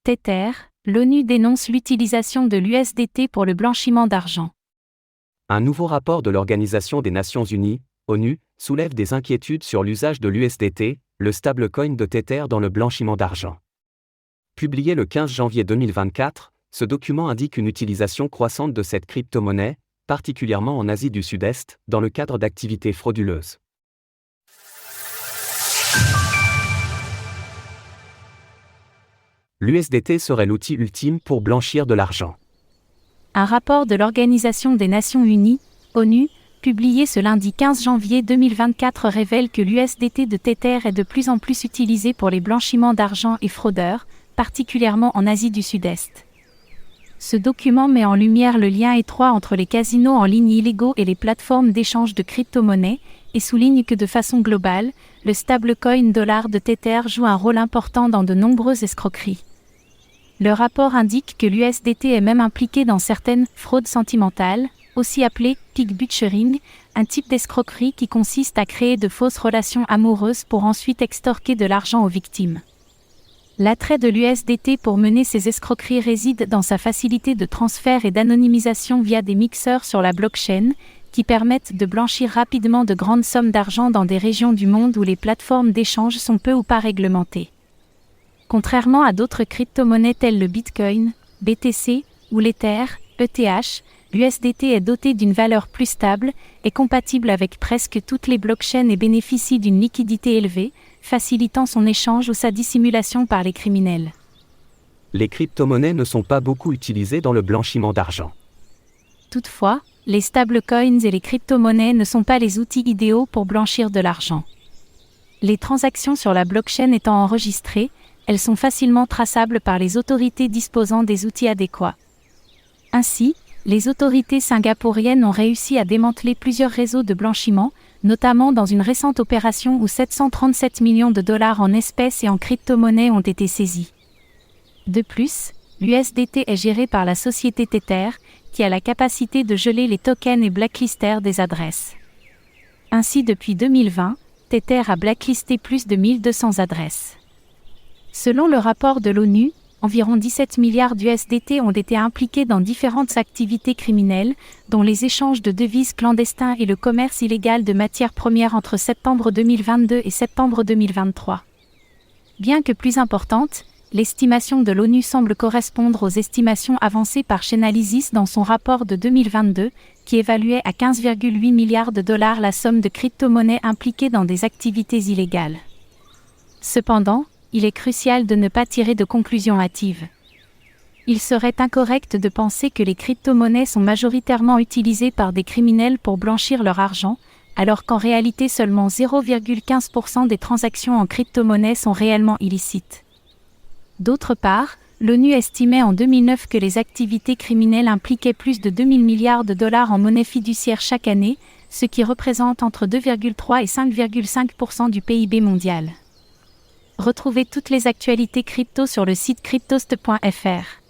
Tether, l'ONU dénonce l'utilisation de l'USDT pour le blanchiment d'argent. Un nouveau rapport de l'Organisation des Nations Unies, ONU, soulève des inquiétudes sur l'usage de l'USDT, le stablecoin de Tether dans le blanchiment d'argent. Publié le 15 janvier 2024, ce document indique une utilisation croissante de cette crypto-monnaie, particulièrement en Asie du Sud-Est, dans le cadre d'activités frauduleuses. L'USDT serait l'outil ultime pour blanchir de l'argent. Un rapport de l'Organisation des Nations Unies, ONU, publié ce lundi 15 janvier 2024 révèle que l'USDT de Tether est de plus en plus utilisé pour les blanchiments d'argent et fraudeurs, particulièrement en Asie du Sud-Est. Ce document met en lumière le lien étroit entre les casinos en ligne illégaux et les plateformes d'échange de crypto-monnaies, et souligne que de façon globale, le stablecoin dollar de Tether joue un rôle important dans de nombreuses escroqueries. Le rapport indique que l'USDT est même impliqué dans certaines fraudes sentimentales, aussi appelées pig butchering, un type d'escroquerie qui consiste à créer de fausses relations amoureuses pour ensuite extorquer de l'argent aux victimes. L'attrait de l'USDT pour mener ces escroqueries réside dans sa facilité de transfert et d'anonymisation via des mixeurs sur la blockchain, qui permettent de blanchir rapidement de grandes sommes d'argent dans des régions du monde où les plateformes d'échange sont peu ou pas réglementées. Contrairement à d'autres crypto-monnaies telles le Bitcoin, BTC ou l'Ether, ETH, l'USDT est doté d'une valeur plus stable, est compatible avec presque toutes les blockchains et bénéficie d'une liquidité élevée, facilitant son échange ou sa dissimulation par les criminels. Les crypto-monnaies ne sont pas beaucoup utilisées dans le blanchiment d'argent. Toutefois, les stablecoins et les crypto-monnaies ne sont pas les outils idéaux pour blanchir de l'argent. Les transactions sur la blockchain étant enregistrées, elles sont facilement traçables par les autorités disposant des outils adéquats. Ainsi, les autorités singapouriennes ont réussi à démanteler plusieurs réseaux de blanchiment, notamment dans une récente opération où 737 millions de dollars en espèces et en crypto-monnaies ont été saisis. De plus, l'USDT est géré par la société Tether, qui a la capacité de geler les tokens et blacklister des adresses. Ainsi, depuis 2020, Tether a blacklisté plus de 1200 adresses. Selon le rapport de l'ONU, environ 17 milliards d'USDT ont été impliqués dans différentes activités criminelles, dont les échanges de devises clandestins et le commerce illégal de matières premières entre septembre 2022 et septembre 2023. Bien que plus importante, l'estimation de l'ONU semble correspondre aux estimations avancées par Chainalysis dans son rapport de 2022, qui évaluait à 15,8 milliards de dollars la somme de crypto-monnaies impliquées dans des activités illégales. Cependant, il est crucial de ne pas tirer de conclusions hâtives. Il serait incorrect de penser que les crypto-monnaies sont majoritairement utilisées par des criminels pour blanchir leur argent, alors qu'en réalité seulement 0,15% des transactions en crypto-monnaies sont réellement illicites. D'autre part, l'ONU estimait en 2009 que les activités criminelles impliquaient plus de 2000 milliards de dollars en monnaie fiduciaire chaque année, ce qui représente entre 2,3 et 5,5% du PIB mondial. Retrouvez toutes les actualités crypto sur le site cryptost.fr.